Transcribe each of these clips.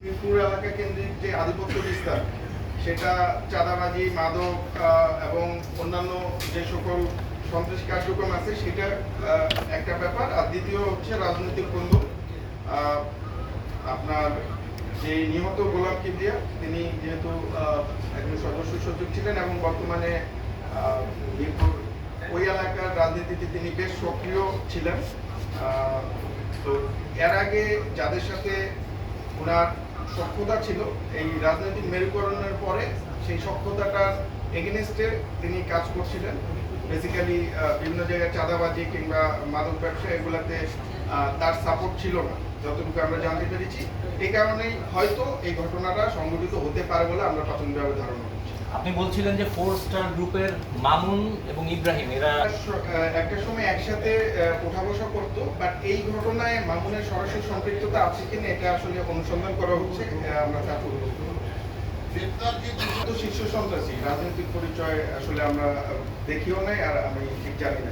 মিরপুর এলাকা কেন্দ্রিক যে আধিপত্য বিস্তার সেটা চাঁদাবাজি, মাদক এবং অন্যান্য যে সকল সন্ত্রাসী কার্যক্রম আছে সেটা একটা ব্যাপার। আর দ্বিতীয় হচ্ছে রাজনৈতিক বন্ধু। আপনার যে নিহত গোলাম কিবরিয়া, তিনি যেহেতু একজন সদস্য সচিব ছিলেন এবং বর্তমানে মিরপুর ওই এলাকার রাজনীতিতে তিনি বেশ সক্রিয় ছিলেন। তো এর আগে যাদের সাথে ওনার সক্ষতা ছিল, এই রাজনৈতিক মেরুকরণের পরে সেই সক্ষতাটার এগেনস্টে তিনি কাজ করছিলেন। বেসিক্যালি বিভিন্ন জায়গায় চাঁদাবাজি কিংবা মাদক ব্যবসা এগুলাতে তার সাপোর্ট ছিল না, যতটুকু আমরা জানতে পেরেছি। এই কারণেই হয়তো এই ঘটনাটা সংঘটিত হতে পারে বলে আমরা প্রাথমিকভাবে ধারণা করছি। আপনি বলছিলেন যে 4 স্টার গ্রুপের মামুন এবং ইব্রাহিম এরা একটা সময় একসাথে ওঠা বসা করতো, বাট এই ঘটনায় মামুনের সরাসরি সম্পৃক্ততা আছে কিনা এটা আসলে অনুসন্ধান করা হচ্ছে। আমরা তা করব। শীর্ষ সন্ত্রাসী রাজনৈতিক পরিচয় আসলে আমরা দেখিও নাই, আর আমি ঠিক জানি না।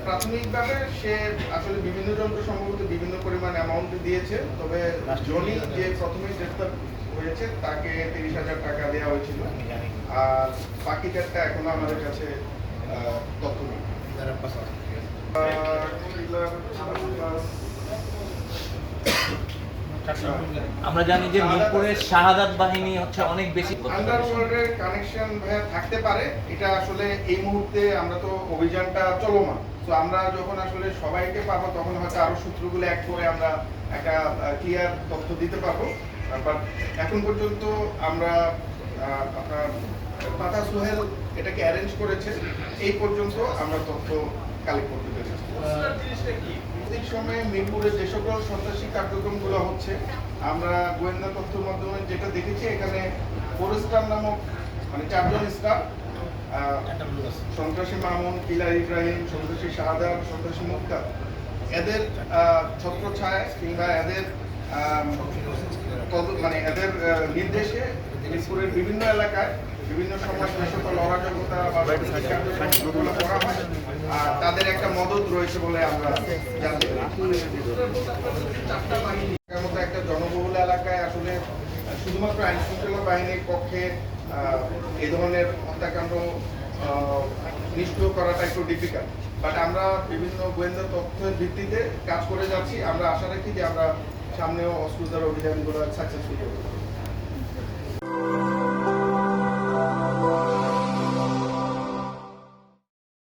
প্রাথমিকভাবে সে আসলে বিভিন্ন যন্ত্র সম্ভবত বিভিন্ন পরিমাণ অ্যামাউন্ট দিয়েছে, তবে জনি যে প্রথমে গ্রেফতার হয়েছে তাকে 30,000 টাকা দেওয়া হয়েছিল, আর বাকিটারটা এখনো আমাদের কাছে তথ্য নেই। আমরা জানি যে মিরপুরের শাহাদাত বাহিনী হচ্ছে অনেক বেশি আন্ডারওয়ার্ল্ডের কানেকশন ভাইয়া থাকতে পারে। এটা আসলে এই মুহূর্তে আমরা তো অভিযানটা চলমান, তো আমরা যখন আসলে সবাইকে পাবো তখন হয়তো আরো সূত্রগুলো এক করে আমরা একটা ক্লিয়ার তথ্য দিতে পারবো। বাট এখন পর্যন্ত আমরা আপনার পাতা সোহেল এটাকে অ্যারেঞ্জ করেছে, এই পর্যন্ত আমরা তথ্য কালেক্ট করতে পেরেছি। প্রত্যেক সময়ে মিরপুরে যে সকল সন্ত্রাসী কার্যক্রমগুলো হচ্ছে, আমরা গোয়েন্দা তথ্যের মাধ্যমে যেটা দেখেছি, এখানে 4 স্টার নামক মানে 4 জন স্টার, সন্ত্রাসী মামুন, কিলার ইব্রাহিম, সন্ত্রাসী শাহাদাত, সন্ত্রাসী মুক্তা, এদের ছত্রছায়া কিংবা এদের মানে এদের নির্দেশে মিরপুরের বিভিন্ন এলাকায় বিভিন্ন সময় যে সকল অরাজকতা বা কার্যক্রমগুলো করা হয়, তাদের একটা মদত রয়েছে বলে আমরা জানতে পারি। মতো একটা জনবহুল এলাকায় আসলে শুধুমাত্র আইন শৃঙ্খলা বাহিনীর পক্ষে এই ধরনের হত্যাকাণ্ড নিষ্ক্রিয় করাটা একটু ডিফিকাল্ট, বাট আমরা বিভিন্ন গোয়েন্দা তথ্যের ভিত্তিতে কাজ করে যাচ্ছি। আমরা আশা রাখি যে আমরা সামনেও অস্ত্র উদ্ধার অভিযানগুলো সাকসেসফুল করব।